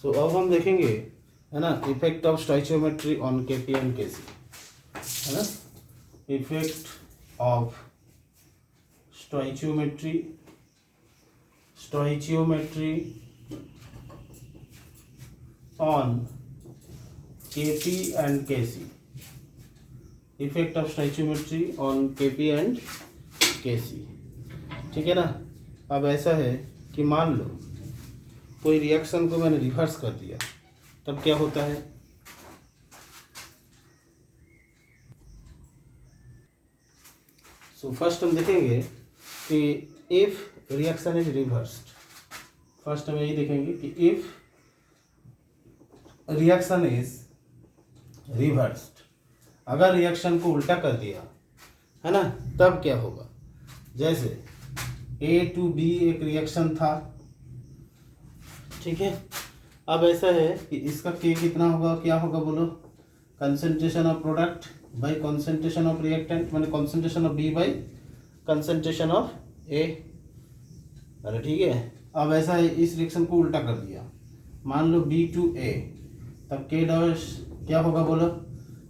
सो अब हम देखेंगे, है ना, effect of stoichiometry on KP and KC, है ना, effect of stoichiometry on KP and KC, effect of stoichiometry on KP and KC. ठीक है ना। अब ऐसा है कि मान लो कोई रिएक्शन को मैंने रिवर्स कर दिया, तब क्या होता है। सो फर्स्ट हम देखेंगे कि if reaction is reversed, first हम यही देखेंगे कि इफ रिएक्शन इज रिवर्स्ड, अगर रिएक्शन को उल्टा कर दिया, है ना, तब क्या होगा। जैसे A to B एक रिएक्शन था, ठीक है। अब ऐसा है कि इसका K कितना होगा, क्या होगा बोलो, concentration of product by concentration of reactant, माने concentration of B by concentration of A। अरे ठीक है। अब ऐसा है, इस रिएक्शन को उल्टा कर दिया, मान लो B to A, तब K डैश क्या होगा बोलो,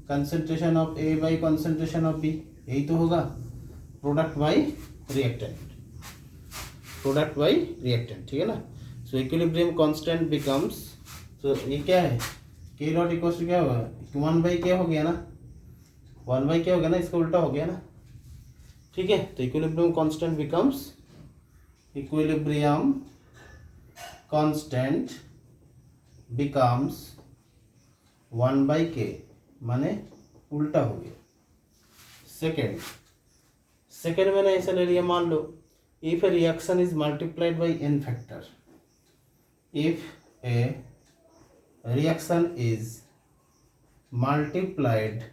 concentration of A by concentration of B, यही तो होगा, product by reactant, product by reactant, ठीक है ना। सो इक्विलिब्रियम कांस्टेंट बिकम्स, तो ये क्या है, K डॉट इक्वल्स टू क्या होगा, 1/K हो गया ना, 1/K हो गया ना, इसका उल्टा हो गया ना, ठीक है। तो equilibrium constant becomes, equilibrium constant becomes 1/K, माने उल्टा हो गया। सेकेंड मैंने ऐसा ले लिया, मान लो if a reaction is multiplied by n factor, if a reaction is multiplied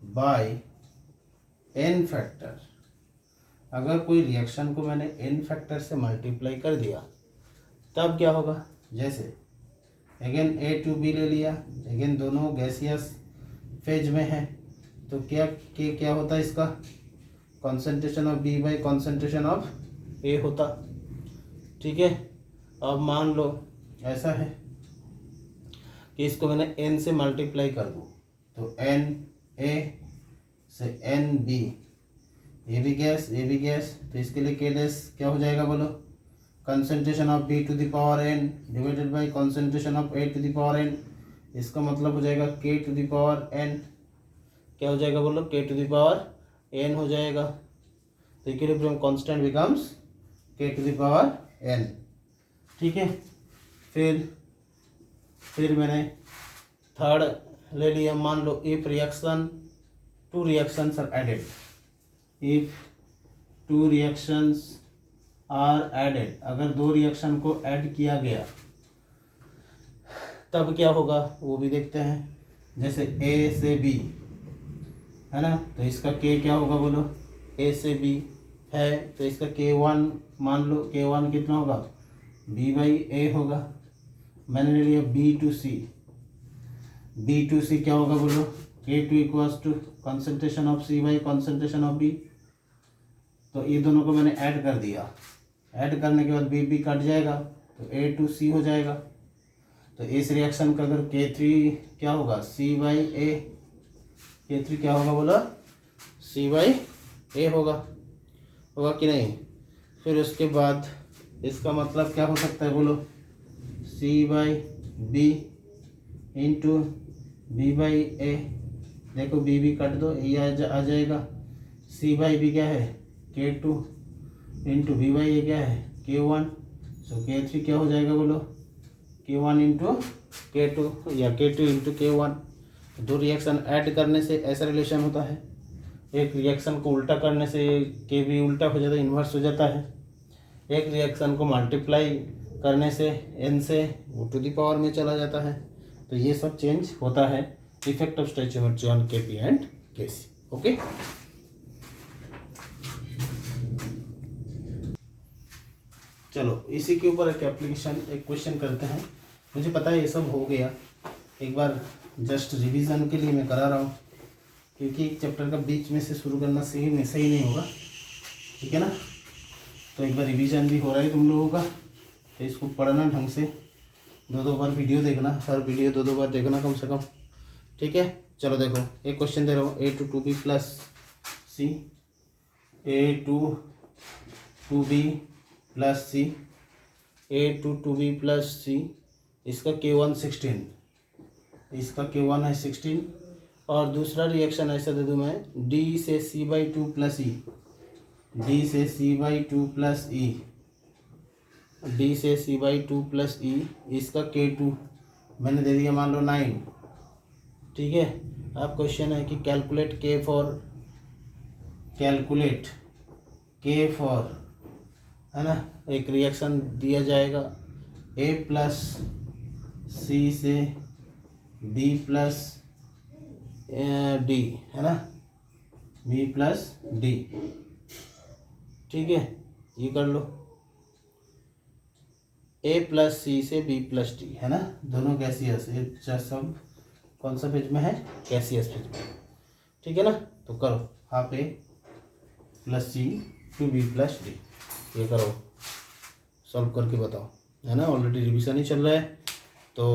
by n factor, अगर कोई रिएक्शन को मैंने n फैक्टर से मल्टीप्लाई कर दिया, तब क्या होगा। जैसे अगेन A to B ले लिया, अगेन दोनों गैसियस फेज में है, तो क्या होता है, इसका concentration of B by concentration of A होता, ठीक है। अब मान लो ऐसा है कि इसको मैंने N से मल्टीप्लाई कर दूँ, तो Na से Nb, ये भी गैस, तो इसके लिए K डैश क्या हो जाएगा बोलो, concentration of B to the power n divided by concentration of A to the power n, इसका मतलब हो जाएगा K to the power n, क्या हो जाएगा बोलो, K to the power n हो जाएगा। तो equilibrium constant becomes K to the power n, ठीक है। फिर मैंने थर्ड ले लिया, मान लो if two reactions are added, if two reactions are added, अगर दो रिएक्शन को ऐड किया गया तब क्या होगा वो भी देखते हैं। जैसे A से B, है ना, तो इसका K क्या होगा बोलो, A से B है, तो इसका K1 मान लो, K1 कितना होगा, B बाई A होगा। मैंने ले लिया B टू C क्या होगा बोलो, K2 equals to concentration of C by concentration of B। तो ये दोनों को मैंने ऐड कर दिया, ऐड करने के बाद B कट जाएगा, तो A टू C हो जाएगा। तो इस रिएक्शन का अगर K3 क्या होगा, C बाई A, K3 क्या होगा बोला, C बाई A होगा कि नहीं। फिर उसके बाद इसका मतलब क्या हो सकता है बोलो, C by B into B by A, देखो B कट दो, ये आ जाएगा, C बाई B क्या है, K2 into B by A क्या है, K1। सो K3 क्या हो जाएगा बोलो, K1 इंटू K2 या K2 इंटू K1। दो रिएक्शन ऐड करने से ऐसा रिलेशन होता है, एक रिएक्शन को उल्टा करने से K भी उल्टा हो जाता है, इन्वर्स हो जाता है। एक रिएक्शन को मल्टीप्लाई करने से N से वो टू द पावर में चला जाता है। तो ये सब चेंज होता है, effect of stoichiometry on Kp and Kc। Okay, चलो इसी के ऊपर एक एप्लीकेशन, एक क्वेश्चन करते हैं। मुझे पता है ये सब हो गया, एक बार जस्ट रिवीजन के लिए मैं करा रहा हूँ, क्योंकि एक चैप्टर का बीच में से शुरू करना सही नहीं होगा, ठीक है ना। तो एक बार रिवीजन भी हो रहा है तुम लोगों का, तो इसको पढ़ना ढंग से, दो बार वीडियो देखना, हर वीडियो दो बार देखना कम से कम, ठीक है। चलो देखो एक क्वेश्चन दे रहा हूँ, A2 2B plus C, A2 2B plus C, A2 2B plus C, इसका K1 16, इसका K1 है 16, और दूसरा रिएक्शन ऐसा दे दूँ मैं, D से C/2 प्लस E, D से C/2 प्लस E, D से C/2 प्लस E, इसका K2 मैंने दे दिया मान लो 9, ठीक है। अब क्वेश्चन है कि कैलकुलेट K फॉर, है ना, एक रिएक्शन दिया जाएगा A प्लस C से B प्लस D, है ना, B प्लस D, ठीक है। ये कर लो, A प्लस C से B प्लस D, है ना, दोनों गैसियस, ये सब कौन सा पेज में है, गैसियस पेज में, ठीक है ना। तो करो half A plus C two B plus D, ये करो, सॉल्व करके बताओ, है ना, ऑलरेडी रिवीजन ही चल रहा है। तो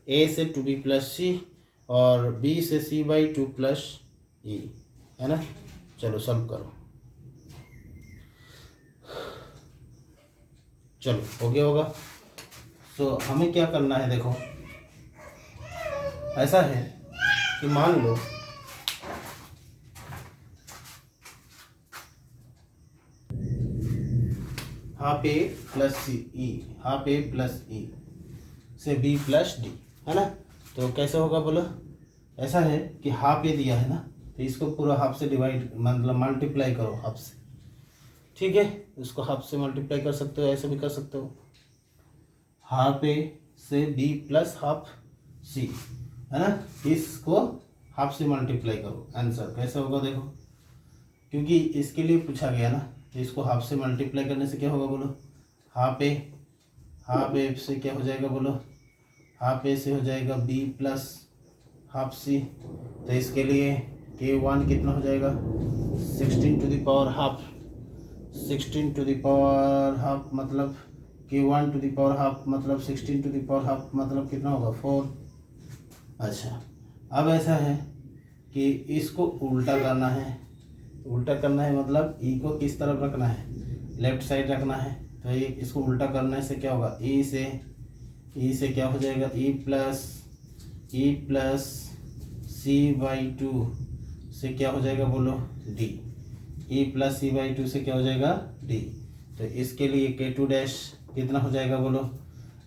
A से 2B प्लस C और B से C/2 प्लस E, है ना। चलो सॉल्व करो, चलो हो गया होगा। तो हमें क्या करना है, देखो ऐसा है कि मान लो half A plus E, half A plus E से B प्लस D, है ना। तो कैसे होगा बोलो, ऐसा है कि हाफ A दिया है ना, तो इसको पूरा हाफ से डिवाइड, मतलब मल्टीप्लाई करो हाफ से, ठीक है। इसको हाफ से मल्टीप्लाई कर सकते हो, ऐसे भी कर सकते हो, हाफ A से B प्लस हाफ C, है ना, इसको हाफ से मल्टीप्लाई करो। आंसर कैसे होगा देखो, क्योंकि इसके लिए पूछा गया ना, तो इसको हाफ से मल्टीप्लाई करने से क्या होगा बोलो, हाफ ए से क्या हो जाएगा बोलो, हाफ ए से हो जाएगा B प्लस हाफ C, तो इसके लिए K1 कितना हो जाएगा, 16 to the power half, 16 to the power half मतलब K1 to the power half मतलब 16 टू द पावर हाफ मतलब कितना होगा 4। अच्छा, अब ऐसा है कि इसको उल्टा करना है, उल्टा करना है मतलब E को किस तरफ रखना है, लेफ्ट साइड रखना है। तो ये इसको उल्टा करने से क्या होगा, E से क्या हो जाएगा, E प्लस C/2 से क्या हो जाएगा बोलो, D, E प्लस C/2 से क्या हो जाएगा D। तो इसके लिए K2 डैश कितना हो जाएगा बोलो,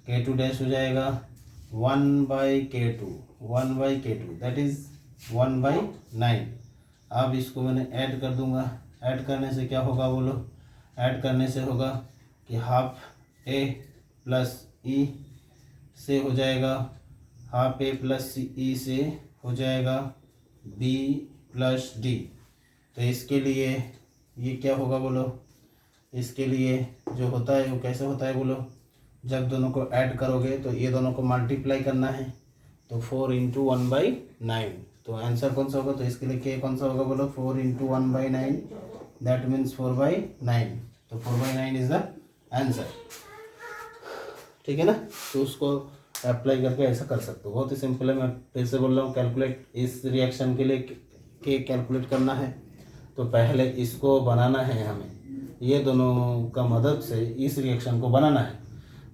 K2 डैश हो जाएगा 1/K2, दैट इज 1/9। अब इसको मैंने ऐड कर दूंगा, ऐड करने से क्या होगा बोलो, ऐड करने से होगा कि हाफ A प्लस E से हो जाएगा, हाफ A प्लस E से हो जाएगा B प्लस D। तो इसके लिए ये क्या होगा बोलो, इसके लिए जो होता है वो कैसे होता है बोलो, जब दोनों को ऐड करोगे तो ये दोनों को मल्टीप्लाई करना है, तो 4 × 1/9। तो आंसर कौन सा होगा, तो इसके लिए K कौन सा होगा बोलो, 4 × 1/9, दैट मीन्स 4/9। तो 4/9 इज द आंसर, ठीक है ना। तो उसको अप्लाई करके ऐसा कर सकते हो, बहुत ही सिंपल है। मैं फिर से बोल रहा हूँ, कैलकुलेट, इस रिएक्शन के लिए K कैलकुलेट करना है, तो पहले इसको बनाना है हमें, ये दोनों का मदद से इस रिएक्शन को बनाना है।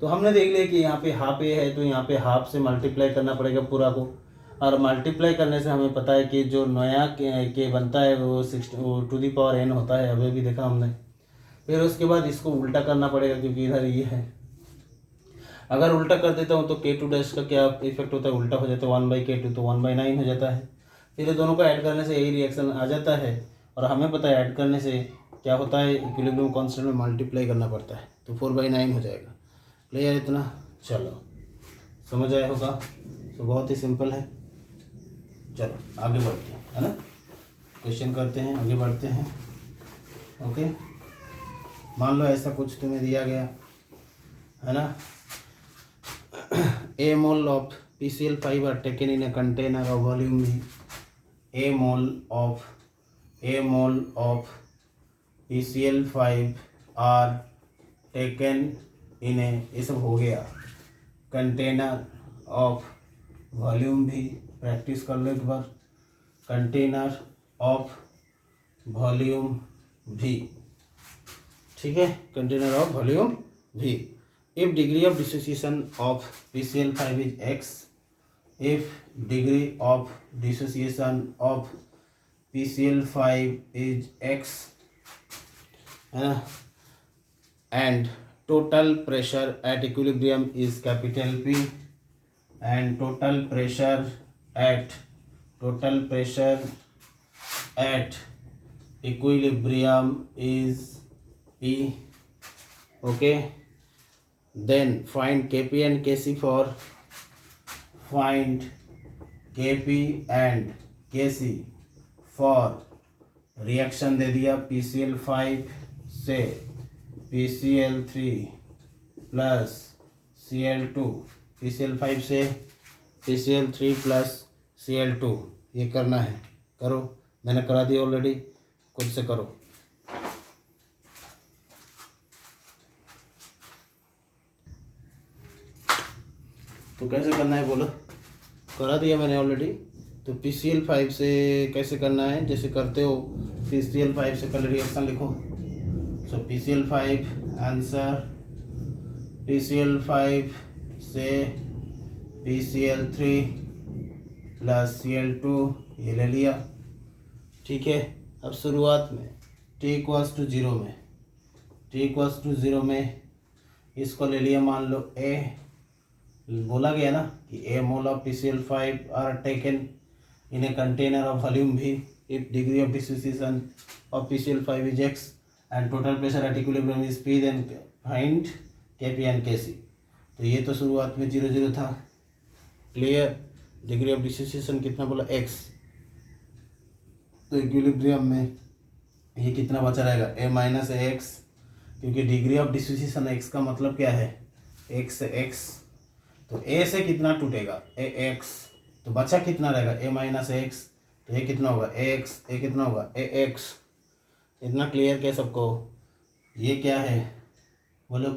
तो हमने देख लिया कि यहाँ पे हाफ A है, तो यहाँ पे हाफ से मल्टीप्लाई करना पड़ेगा पूरा को, और मल्टीप्लाई करने से हमें पता है कि जो नया के बनता है वो 6 टू दी पावर n होता है, अभी भी देखा हमने। फिर उसके बाद इसको उल्टा करना पड़ेगा, क्योंकि इधर ये है, अगर उल्टा कर देता हूँ तो K2 डैश का क्या इफेक्ट होता है, उल्टा हो जाता है 1/K2, तो 1/9 हो जाता है। फिर ये दोनों को ऐड करने से यही रिएक्शन आ जाता है, और हमें पता है ऐड करने से क्या होता है, इक्विलिब्रियम कांस्टेंट में मल्टीप्लाई करना पड़ता है, तो 4/9 हो जाएगा। क्लियर इतना, चलो समझ आया होगा। तो बहुत ही सिंपल है, चलो आगे बढ़ते हैं, है ना, क्वेश्चन करते हैं, आगे बढ़ते हैं। ओके, मान लो ऐसा कुछ तुम्हें दिया गया है ना, A mole of PCl5 are taken in a container of volume में, A mole of PCl5 are taken in a, ये सब हो गया, कंटेनर ऑफ वॉल्यूम भी, प्रैक्टिस कर लो एक बार, कंटेनर ऑफ वॉल्यूम भी, ठीक है, कंटेनर ऑफ वॉल्यूम भी। If degree of dissociation of PCl5 is x, if degree of dissociation of PCl5 is x, and total pressure at equilibrium is capital P, and total pressure at equilibrium is P, okay, then find Kp and Kc for, find Kp and Kc for reaction दे दिया PCl5 से PCl3 plus Cl2, PCl5 से PCl3 plus Cl2, ये करना है, करो, मैंने करा दिया ऑलरेडी, खुद से करो। तो कैसे करना है बोलो, करा दिया मैंने ऑलरेडी। तो PCl5 से कैसे करना है, जैसे करते हो PCl5 से पहले रिएक्शन लिखो। सो PCl5 आंसर, PCl5 से PCl3 प्लस Cl2, ये ले लिया, ठीक है। अब शुरुआत में t = 0 में इसको ले लिया, मान लो A, बोला गया ना कि A mole of PCl5 are taken in a container of volume भी if degree of dissociation of PCl5 is x and total pressure at equilibrium is P, then find Kp and Kc। तो ये तो शुरुआत में 0 0 था, clear. Degree of dissociation कितना बोला, x, तो इक्विलिब्रियम में ये कितना बचा रहेगा, A माइनस AX, क्योंकि डिग्री ऑफ डिसोसिएशन x का मतलब क्या है, x से x, तो A से कितना टूटेगा, AX, तो बचा कितना रहेगा, A माइनस AX, तो ये कितना होगा AX, ये कितना होगा AX। इतना क्लियर क्या सबको। ये क्या है बोलो,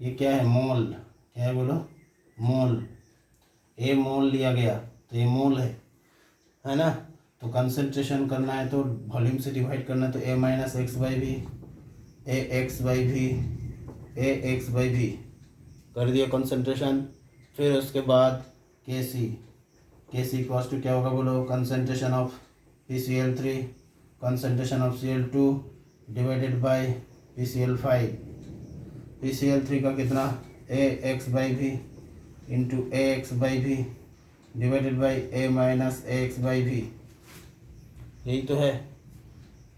ये क्या है, मोल, क्या है बोलो, मोल। A मोल लिया गया तो ये मोल है ना। तो कंसंट्रेशन करना है तो वॉल्यूम से डिवाइड करना है, तो A माइनस एक्स बाई भी, AX बाई भी कर दिया कंसंट्रेशन। फिर उसके बाद Kc इक्वल्स टू क्या होगा बोलो, concentration of PCl3 concentration of Cl2 divided by PCl5। PCl3 का कितना, AX बाई भी इंटू AX बाई भी divided by A minus AX by भी, यही तो है,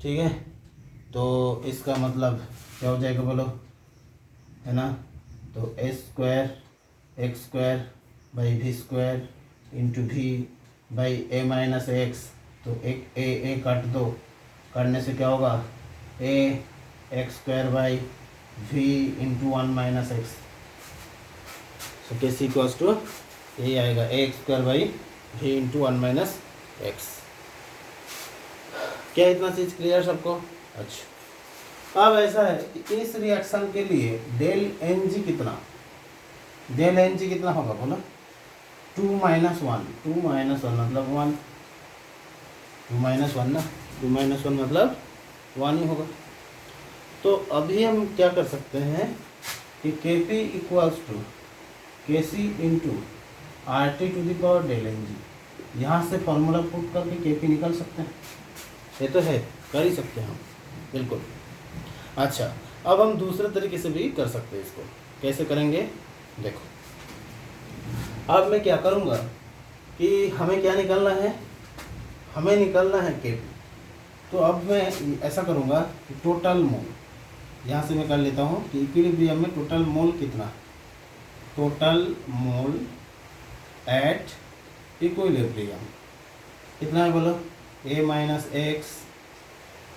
ठीक है। तो इसका मतलब क्या हो जाएगा बोलो, है ना। तो A² by V² into V by A minus x, तो एक ए काट दो, काटने से क्या होगा, AX² by V into 1 minus x. So Kc equals to यही आएगा, AX² by V into 1 minus x. क्या इतना चीज़ क्लियर सबको? अच्छा, अब ऐसा है कि इस रिएक्शन के लिए डेल एन जी कितना होगा बोला, 2 माइनस 1 मतलब 1, 2 माइनस 1 ना, 2 माइनस 1 मतलब 1 ही होगा। तो अभी हम क्या कर सकते हैं कि Kp equals to Kc into RT⁴ del n g, यहाँ से फॉर्मूला पुट करके Kp निकाल सकते हैं, ये तो है, कर ही सकते हैं हम, बिल्कुल। अच्छा, अब हम दूसरे तरीके से भी कर सकते हैं इसको, कैसे करेंगे देखो। अब मैं क्या करूँगा कि हमें क्या निकालना है, हमें निकालना है Kp। तो अब मैं ऐसा करूँगा कि टोटल मोल, यहाँ से मैं कर लेता हूँ कि इक्विलिब्रियम में टोटल मोल कितना, टोटल मोल एट इक्विलिब्रियम कितना है बोलो, A minus x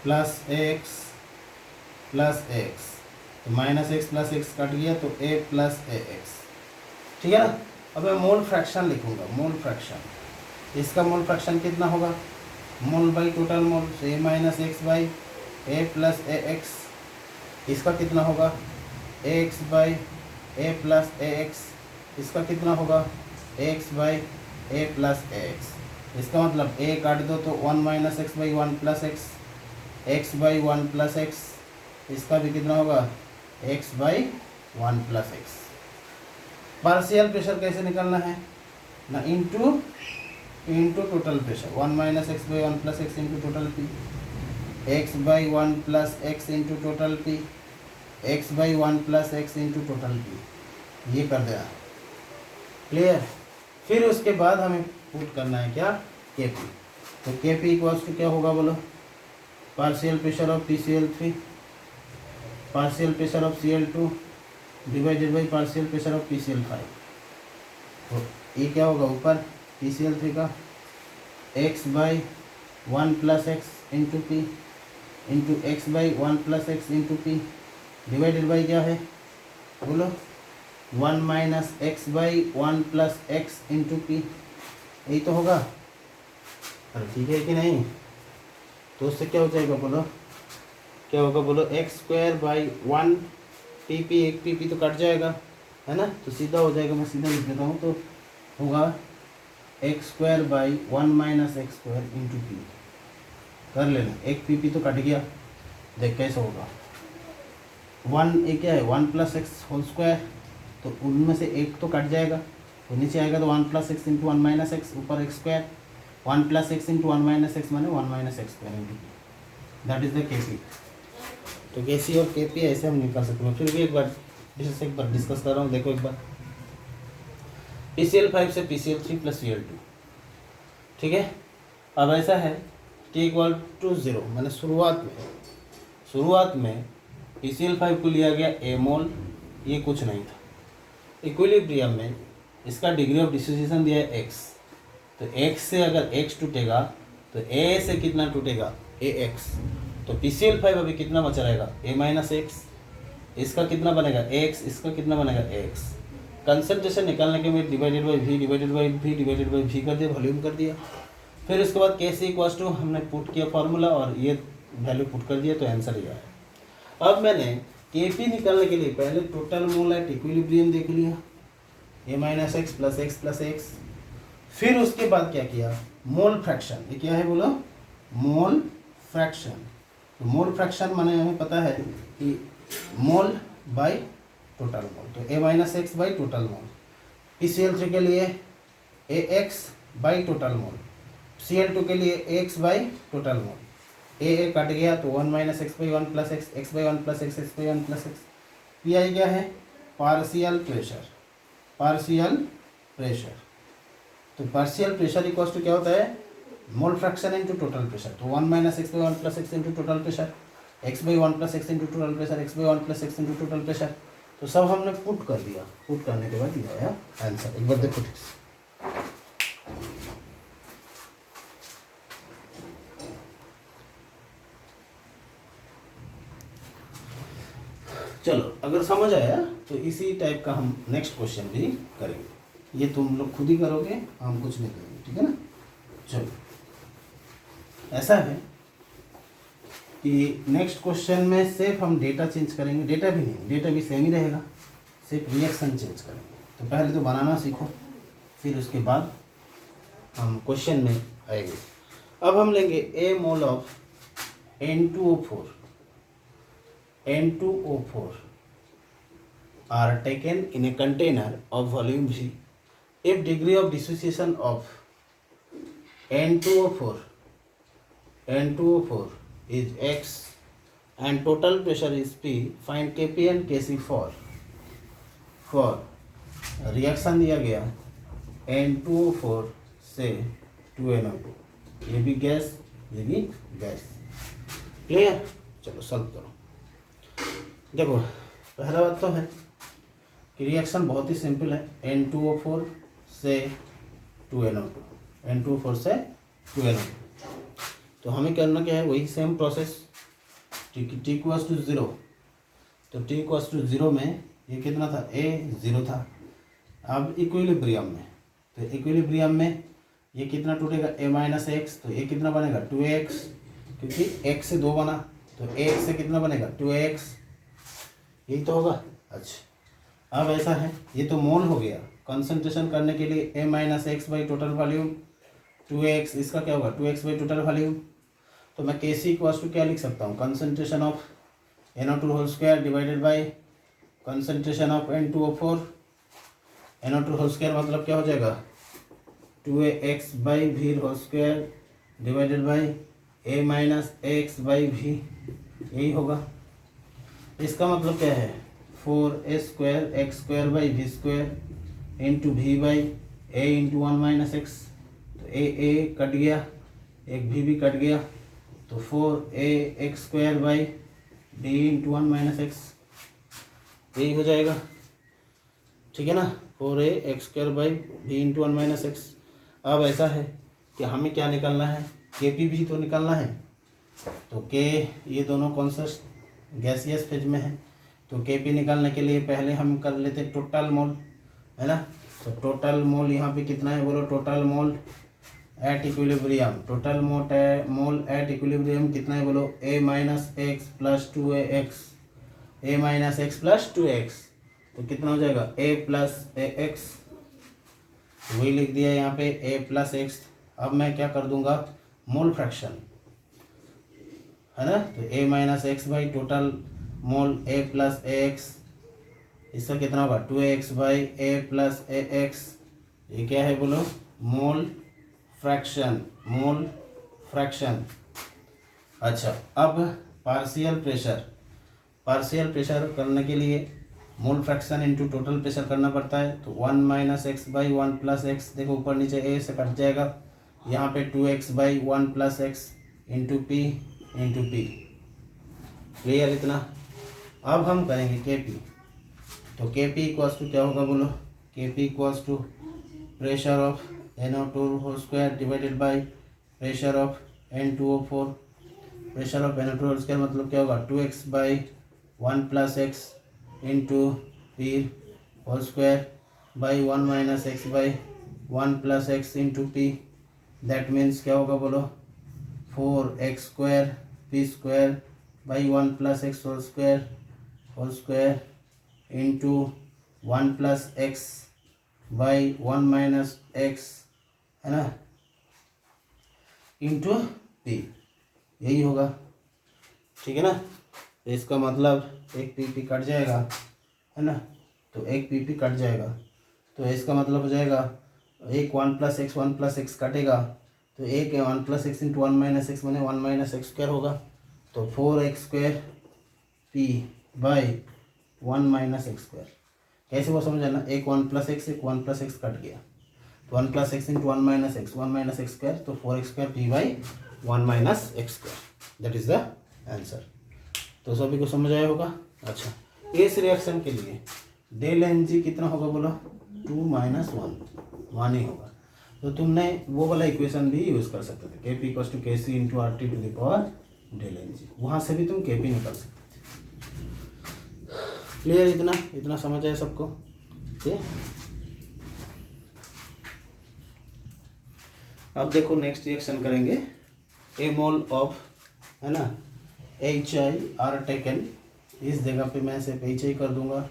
plus x plus x, तो minus x plus x cut गया तो A प्लस AX, ठीक है ना। अब मैं मोल फ्रैक्शन लिखूँगा, मोल फ्रैक्शन, इसका मोल फ्रैक्शन कितना होगा, मोल बाई टोटल मोल, तो A minus x by A plus AX, इसका कितना होगा AX by A plus AX, इसका कितना होगा x by A plus x. इसका मतलब ए काट दो तो 1 minus x by 1 plus x, x by 1 plus x. इसका भी कितना होगा x by 1 plus x. Partial pressure कैसे निकालना है ना, into total pressure 1 minus x by 1 plus x into total P, x by 1 plus x into total P, x by 1 plus x into total P. ये कर देना, clear. फिर उसके बाद हमें पुट करना है क्या के पी। तो के पी इक्वल्स टू क्या होगा बोलो, partial pressure of PCl3 partial pressure of Cl2 divided by partial pressure of PCl5। तो ये क्या होगा ऊपर PCl3 का x by 1 plus x into p into x by 1 plus x into P divided by क्या है बोलो 1 minus x by 1 plus x into P. यही तो होगा। अरे ठीक है कि नहीं, तो उससे क्या हो जाएगा बोलो, क्या होगा बोलो x square by 1 P P, एक पी पी तो कट जाएगा है ना, तो सीधा हो जाएगा। मैं सीधा लिख देता हूँ, तो होगा x square by 1 minus x square into P. कर लेना, एक पी पी तो कट गया, देख कैसे होगा। 1 ये क्या है 1 प्लस एक्स होल स्क्वायर, तो उनमें से एक तो कट जाएगा, तो नीचे आएगा तो 1 plus x into 1 minus x, ऊपर x square 1 plus x into 1 minus x माने 1 minus x square into P, that is the K P. तो के सी और के पी ऐसे हम निकाल सकते हैं। फिर भी एक बार डिस्कस कर रहा हूँ, देखो एक बार PCl5 से PCl3 प्लस Cl2, ठीक है। अब ऐसा है T इक्वल टू 0, मैंने शुरुआत में PCl5 को लिया गया a मोल, ये कुछ नहीं था। इक्विलिब्रियम में इसका डिग्री ऑफ डिसोसिएशन दिया है x, तो x से अगर x टूटेगा तो a से कितना टूटेगा ax, तो PCl5 अभी कितना बचा रहेगा a माइनस एक्स, इसका कितना बनेगा x, इसका कितना बनेगा x। कंसंट्रेशन निकालने के लिए divided by v divided by v divided by v कर दिया, वॉल्यूम कर दिया। फिर उसके बाद Kc इक्वल्स टू हमने पुट किया फार्मूला और ये वैल्यू पुट कर दिया, तो आंसर ये आया। अब मैंने Kp निकालने के लिए पहले टोटल मोल एट इक्विलिब्रियम देख लिया a minus x plus x plus x. फिर उसके बाद क्या किया मोल फ्रैक्शन, ये क्या है बोलो मोल फ्रैक्शन। तो मोल फ्रैक्शन माने हमें पता है कि मोल बाय टोटल मोल, तो a minus x by total mole. PCl3 के लिए ax by total mole, Cl2 के लिए ax by total mole. a cut गया तो 1 minus x by 1 plus x, x by 1 plus x, x by 1 plus x. P क्या है partial pressure, तो partial pressure equals to क्या होता है mole fraction into total pressure. तो 1 minus x by 1 plus x into total pressure, x by 1 plus x into total pressure, x by 1 plus x into total pressure. तो सब हमने put कर दिया, put करने के बाद ये आया आंसर। एक बार देखो ठीक से, चलो अगर समझ आया तो इसी टाइप का हम नेक्स्ट क्वेश्चन भी करेंगे। ये तुम लोग खुद ही करोगे, हम कुछ नहीं करेंगे, ठीक है ना। चलो ऐसा है कि नेक्स्ट क्वेश्चन में सिर्फ हम डेटा चेंज करेंगे, डेटा भी नहीं, डेटा भी सेम ही रहेगा, सिर्फ रिएक्शन चेंज करेंगे। तो पहले तो बनाना सीखो, फिर उसके बाद हम क्वेश्चन में आएंगे। अब हम लेंगे a mole of N2O4 are taken in a container of volume V if degree of dissociation of N2O4 is X and total pressure is P. Find Kp and Kc for reaction दिया गया N2O4 से 2NO2, ये भी gas, ये भी gas. Clear, चलो solve करो। देखो पहला बात तो है कि रिएक्शन बहुत ही सिंपल है, N2O4 से 2NO2, N2O4 से 2NO2। तो हमें करना क्या है वही same process, T equals to 0, तो T इक्वल्स टू 0 में ये कितना था A 0 था। अब इक्विलिब्रियम में, तो इक्विलिब्रियम में ये कितना टूटेगा a माइनस एक्स, तो ये कितना बनेगा 2x, क्योंकि x से 2 बना, तो x से कितना बनेगा 2x, यही तो होगा। अच्छा अब ऐसा है, ये तो मोल हो गया, कंसंट्रेशन करने के लिए a minus x by total volume 2x, इसका क्या होगा 2x बाई टोटल वॉल्यूम। तो मैं Kc इक्वल्स टू क्या लिख सकता हूँ, concentration of NO2 whole square divided by concentration of N2O4। NO2 whole square मतलब क्या हो जाएगा 2ax by v whole square divided by a minus x by v, यही होगा। इसका मतलब क्या है 4a square x square by v square into v by a into 1 minus x. तो a कट गया, एक भी कट गया, तो 4a x square by d into 1 minus x, यही हो जाएगा। ठीक है ना, 4a x square by v into 1 minus x. अब ऐसा है कि हमें क्या निकालना है, Kp भी तो निकालना है। तो K, ये दोनों कौन सा गैसियस फेज में है, तो Kp निकालने के लिए पहले हम कर लेते टोटल मोल, है ना। तो टोटल मोल यहाँ पे कितना है बोलो, total mole at equilibrium, total mole at equilibrium कितना है बोलो, a minus x plus 2ax, a minus x plus 2x, तो कितना हो जाएगा a प्लस एक्स, वही लिख दिया यहाँ पे a प्लस एक्स। अब मैं क्या कर दूंगा मोल फ्रैक्शन, है ना, तो a minus x by total mole a plus x, इसका कितना होगा 2x by a plus x, ये क्या है बोलो मोल फ्रैक्शन, मोल फ्रैक्शन। अच्छा, अब पार्शियल प्रेशर करने के लिए mole fraction into total pressure करना पड़ता है। तो 1 minus x by 1 plus x, देखो ऊपर नीचे a से कट जाएगा, यहाँ पे 2x by 1 plus x into P, clear इतना। अब हम करेंगे Kp, तो Kp इक्वल्स टू क्या होगा बोलो, Kp equals to pressure of NO2 whole square divided by pressure of N2O4। Pressure of NO2 whole square मतलब क्या होगा 2x by 1 plus x into p whole square by 1 minus x by 1 plus x into P, that means क्या होगा बोलो 4x square p square by 1 plus x whole square into 1 plus x by 1 minus x, है ना, into P, यही होगा। ठीक है ना, तो इसका मतलब एक पी कट जाएगा, है ना, तो एक पी कट जाएगा, तो इसका मतलब हो जाएगा एक 1 प्लस एक्स कटेगा, तो एक 1 plus x into 1 minus x मैंने 1 माइनस एक्स स्क्वायर होगा, तो 4x square P by 1 minus x square. कैसे वो समझना, एक 1 प्लस एक्स कट गया, तो 1 plus x into 1 minus x square, तो 4x square P by 1 minus x square, that is the answer. तो सभी को समझ आया होगा। अच्छा, इस रिएक्शन के लिए डेल एन जी कितना होगा बोलो 2 माइनस 1 ही होगा। तो तुमने वो वाला इक्वेशन भी यूज़ कर सकते थे, Kp equals to Kc into r t to the power del n g, वहाँ से भी तुम Kp निकाल सकते थे। क्लियर, इतना समझ आया सबको। ठीक, अब देखो नेक्स्ट रिएक्शन करेंगे, ए मोल ऑफ, है ना, HI आर टेकन, इस जगह पे मैं सिर्फ HI कर दूंगा,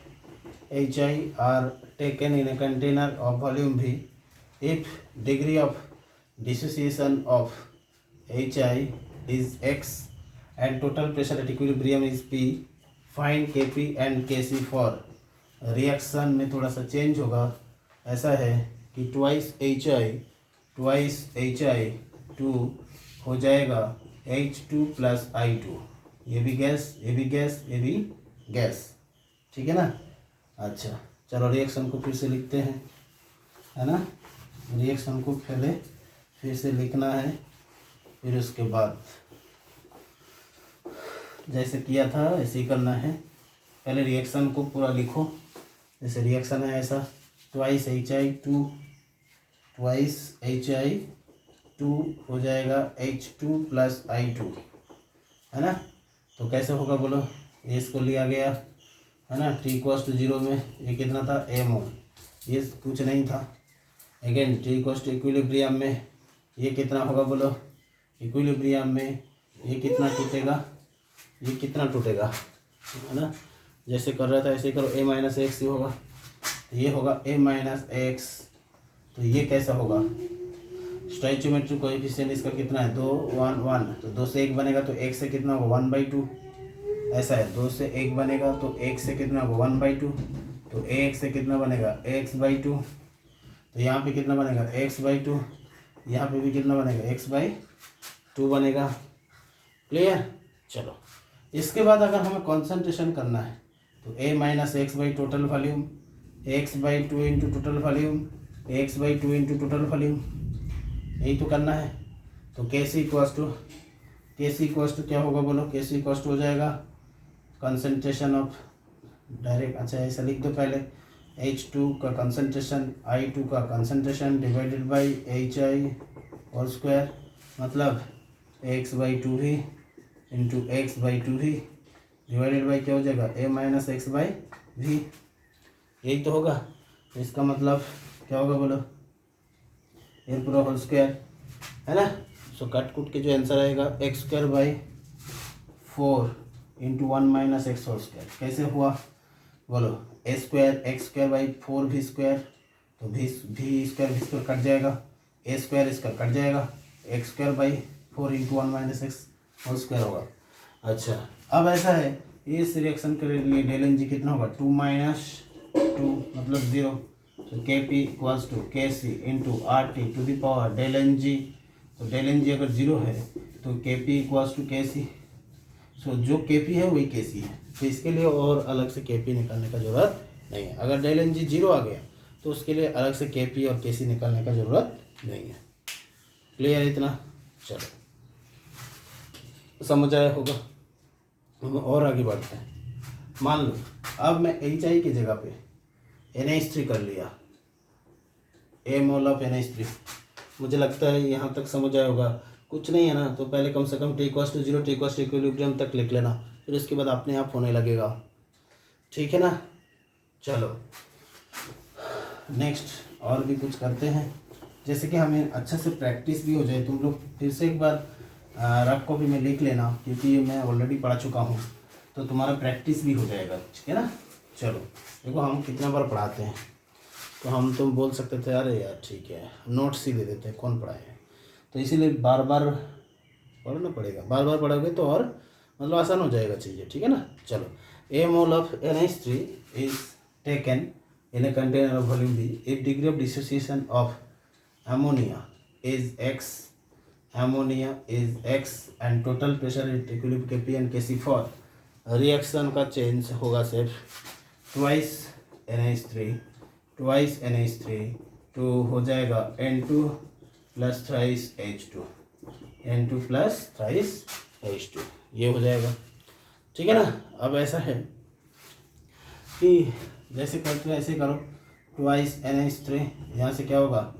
HI are taken in a container of volume V, if degree of dissociation of HI is X and total pressure at equilibrium is P, find Kp and Kc for। Reaction में थोड़ा सा change होगा, ऐसा है कि twice HI 2 हो जाएगा H2 plus I2, ये भी गैस, ठीक है ना। अच्छा चलो रिएक्शन को फिर से लिखते हैं, है ना, रिएक्शन को पहले फिर से लिखना है, फिर उसके बाद जैसे किया था ऐसे ही करना है। पहले रिएक्शन को पूरा लिखो, जैसे रिएक्शन है ऐसा, ट्वाइस HI 2 हो जाएगा H2 प्लस I2, है ना। तो कैसे होगा बोलो, ये इसको लिया गया, है ना, t इक्वल्स टू 0 में ये कितना था a मोल, ये कुछ नहीं था। Again t equals to equilibrium में ये कितना होगा बोलो, इक्विलिब्रियम में ये कितना टूटेगा, है ना, जैसे कर रहा था ऐसे करो, a माइनस एक्स ही होगा, तो ये होगा a माइनस एक्स। तो ये कैसा होगा, स्टोइचियोमेट्रिक कोएफिशिएंट इसका कितना है 2 1 1, तो 2 से 1 बनेगा तो 1 से कितना होगा 1/2, ऐसा है 2 से 1 बनेगा तो 1 से कितना होगा 1/2, तो 1 से कितना बनेगा x/2, तो यहाँ पे कितना बनेगा x/2, यहाँ पे भी कितना बनेगा x/2 बनेगा। क्लियर। चलो इसके बाद अगर हमें कॉन्सेंट्रेशन करना है तो a minus x by total volume, x/2 into total volume, x/2 into total volume, यही तो करना है। तो KC इक्वल्स टू क्या होगा बोलो, KC इक्वल्स टू हो जाएगा कंसंट्रेशन ऑफ, डायरेक्ट अच्छा ऐसा लिख दो पहले, H2 का कंसंट्रेशन, I2 का concentration divided by HI whole square, मतलब x/2 ही इंटू x/2 ही डिवाइडेड बाई क्या हो जाएगा a माइनस x/v, यही तो होगा। तो इसका मतलब क्या होगा बोलो, ये पूरा होल स्क्वायर है ना। सो कट कुट के जो आंसर आएगा x²/4 into 1 minus x whole square, कैसे हुआ बोलो, a²x²/4 v स्क्वायर, तो v स्क्वायर कट जाएगा, a² इसका कट जाएगा, x²/4 into 1 minus x whole square होगा। अच्छा अब ऐसा है, इस रिएक्शन के लिए डेल एन जी कितना होगा 2 माइनस 2 मतलब 0, तो Kp equals to KC into RT to the power del n g, तो डेल एन जी अगर 0 है तो Kp equals to KC, so जो Kp है वही KC है, तो इसके लिए और अलग से Kp निकालने का ज़रूरत नहीं है। अगर डेल एन जी 0 आ गया तो उसके लिए अलग से Kp और KC निकालने का ज़रूरत नहीं है। क्लियर इतना, चलो समझ आया होगा। हम और आगे बढ़ते हैं। मान लो अब मैं HI की जगह पे NH3 कर लिया, a मोल ऑफ NH3, मुझे लगता है यहाँ तक समझ आया होगा। कुछ नहीं है ना, तो पहले कम से कम t = 0 t = इक्विलिब्रियम तक लिख लेना, फिर उसके बाद अपने आप होने लगेगा, ठीक है ना। चलो नेक्स्ट और भी कुछ करते हैं, जैसे कि हमें अच्छा से प्रैक्टिस भी हो जाए। तुम लोग फिर से एक बार रफ कॉपी में लिख लेना, क्योंकि ये मैं ऑलरेडी पढ़ा चुका हूँ, तो तुम्हारा प्रैक्टिस भी हो जाएगा, ठीक है ना। चलो देखो हम कितना बार पढ़ाते हैं, तो हम तुम बोल सकते थे अरे यार ठीक है नोट्स ही दे देते हैं, कौन पढ़ाए, तो इसीलिए बार बार पढ़ना पड़ेगा, बार बार पढ़ोगे तो और मतलब आसान हो जाएगा चीज़ें, ठीक है ना। चलो a mole of NH3 is taken in a container of volume B if degree of dissociation of ammonia is x, ammonia is x and total pressure equilibrium Kp and Kc for reaction का change होगा सिर्फ twice NH3 तो हो जाएगा N2 plus thrice H2, N2 plus thrice H2, ये हो जाएगा, ठीक है ना। अब ऐसा है कि जैसे करते हो ऐसे करो, ट्वाइस NH3, यहाँ से क्या होगा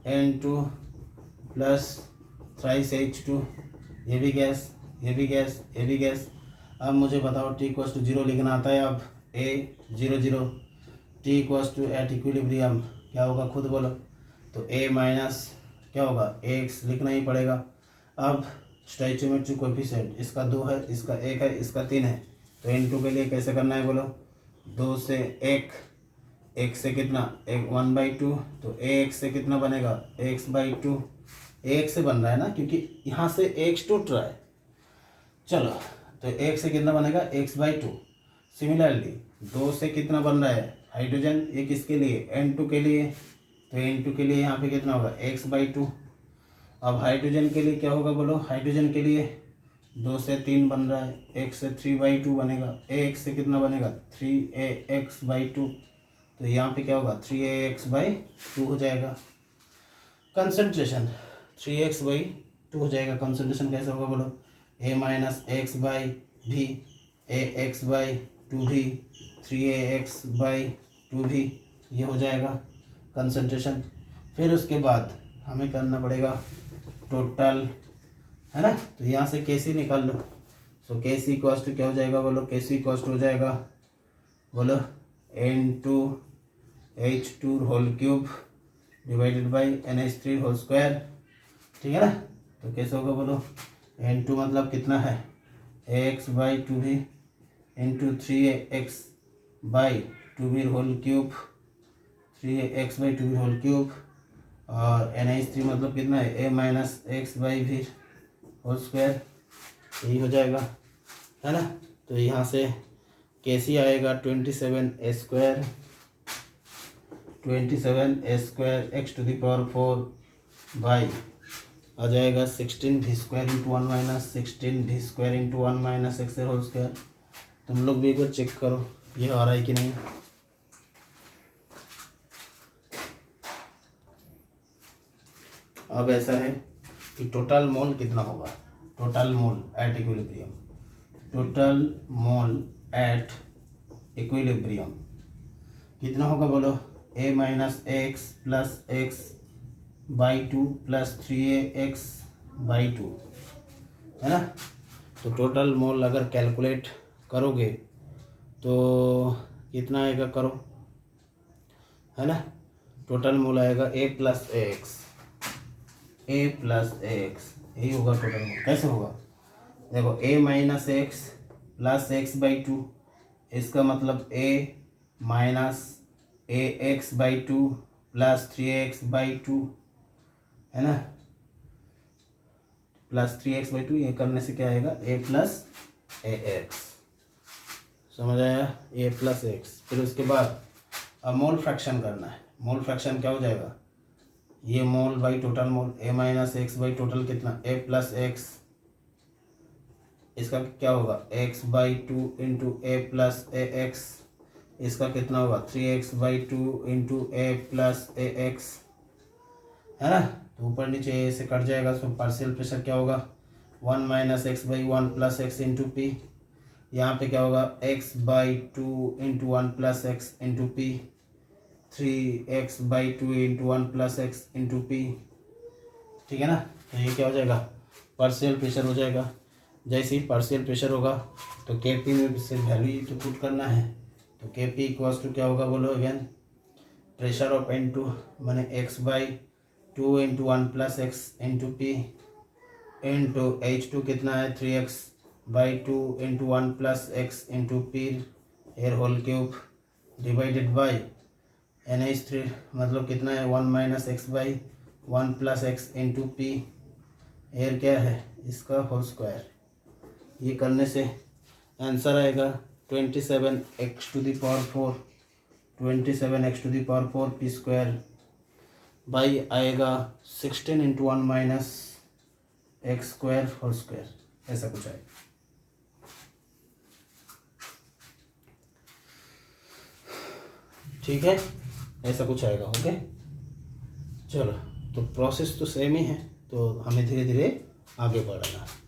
N2 प्लस थ्राइस H2, ये भी गैस, ये भी गैस, ये भी गैस। अब मुझे बताओ t = 0 लिखना आता है, अब a 0 0, t = एट इक्विलिब्रियम क्या होगा खुद बोलो, तो a माइनस क्या होगा x लिखना ही पड़ेगा। अब स्टोइचियोमेट्रिक कोएफिशिएंट इसका 2 है, इसका 1 है, इसका 3 है, तो N2 के लिए कैसे करना है बोलो, 2 से 1 से कितना 1/2, तो ax से कितना बनेगा x/2, ax से बन रहा है ना क्योंकि यहाँ से x टूट रहा है। चलो तो 1 से कितना बनेगा x/2। सिमिलरली 2 से कितना बन रहा है हाइड्रोजन, ये किसके लिए N2 के लिए, तो N2 के लिए यहाँ पे कितना होगा x/2। अब हाइड्रोजन के लिए क्या होगा बोलो, हाइड्रोजन के लिए 2 से 3 बन रहा है, 1 से 3/2 बनेगा, ax से कितना बनेगा 3ax/2, तो यहाँ पे क्या होगा 3ax/2 हो जाएगा। कंसंट्रेशन 3x/2 हो जाएगा। कंसंट्रेशन कैसे होगा बोलो, a minus x/v, ax/2v, 3ax/2v, ये हो जाएगा कंसंट्रेशन। फिर उसके बाद हमें करना पड़ेगा टोटल, है ना, तो यहाँ से Kc निकाल लो। सो Kc इक्वल्स टू क्या हो जाएगा बोलो, Kc इक्वल्स टू हो जाएगा बोलो N2H2 whole cube divided by NH3 whole square, ठीक है ना। तो कैसे होगा बोलो, N2 मतलब कितना है ax/2v into 3ax/2v whole cube 3x/2 whole cube, और NH3 मतलब कितना है, a माइनस एक्स बाई भी होल स्क्वायर, यही हो जाएगा, है ना। तो यहाँ से कैसी आएगा, 27a² x⁴ बाई आ जाएगा 16v² into 1 minus 16v² into 1 minus x whole square. तुम लोग भी एक बार चेक करो ये आ रहा है कि नहीं। अब ऐसा है कि टोटल मोल कितना होगा, total mole at equilibrium, total mole at equilibrium कितना होगा बोलो, a minus x plus x by 2 plus 3ax/2, है ना। तो टोटल मोल अगर कैलकुलेट करोगे तो कितना आएगा, करो, है ना। टोटल मोल आएगा a प्लस एक्स, यही होगा टोटल मोल। कैसे होगा, देखो a minus x plus x/2, इसका मतलब a minus ax/2 plus 3x/2, है ना, प्लस 3x/2, ये करने से क्या आएगा, a प्लस ax, समझ आया, a प्लस एक्स। फिर उसके बाद अब मोल फ्रैक्शन करना है। मोल फ्रैक्शन क्या हो जाएगा, ये mole by total mole, a minus x by total कितना, a प्लस एक्स, इसका क्या होगा x/2 into a plus ax, इसका कितना होगा 3x/2 into a plus ax, है ना। तो ऊपर नीचे ऐसे कट जाएगा, तो पार्शियल प्रेशर क्या होगा, 1 minus x/1 plus x into P, यहाँ पे क्या होगा x/2 into 1 plus x into P, 3x/2 into 1 plus x into P, ठीक है ना। तो ये क्या हो जाएगा, पार्शियल प्रेशर हो जाएगा। जैसे ही पार्शियल प्रेशर होगा तो Kp में से वैल्यू तो पुट करना है, तो Kp इक्वल्स टू क्या होगा बोलो अगेन, प्रेशर ऑफ N2 माने x/2 into 1 plus x into p into H2 कितना है 3x/2 into 1 plus x into p air whole cube divided by NH3 मतलब कितना है 1 minus x/1 plus x into p air क्या है इसका whole square. ये करने से आंसर आएगा 27x⁴ 27x⁴ P square by आएगा 16 into 1 minus x² whole square, ऐसा कुछ आएगा। ठीक है, ऐसा कुछ आएगा। ओके चलो, तो प्रोसेस तो सेम ही है, तो हमें धीरे धीरे आगे बढ़ना है।